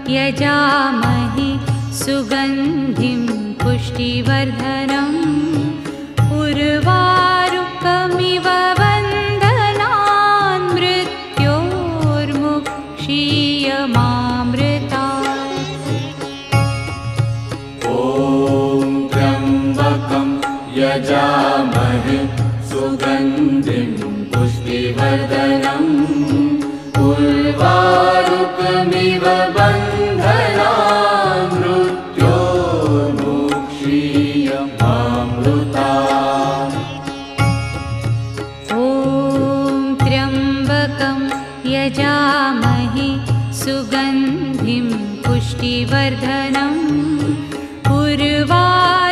यजामहे सुगन्धिं पुष्टिवर्धनम् उर्वारुकमिव बन्धनान् मृत्योर्मुक्षीयमामृतात्। ॐ त्र्यम्बकं यजामहे सुगन्धिं पुष्टिवर्धनम् उर्वारुकमिव बन्धनान् मृत्योर्मुक्षीयमामृतात्। ॐ त्र्यम्बकं यजामहे सुगन्धिं पुष्टिवर्धनम् उर्वारुकमिव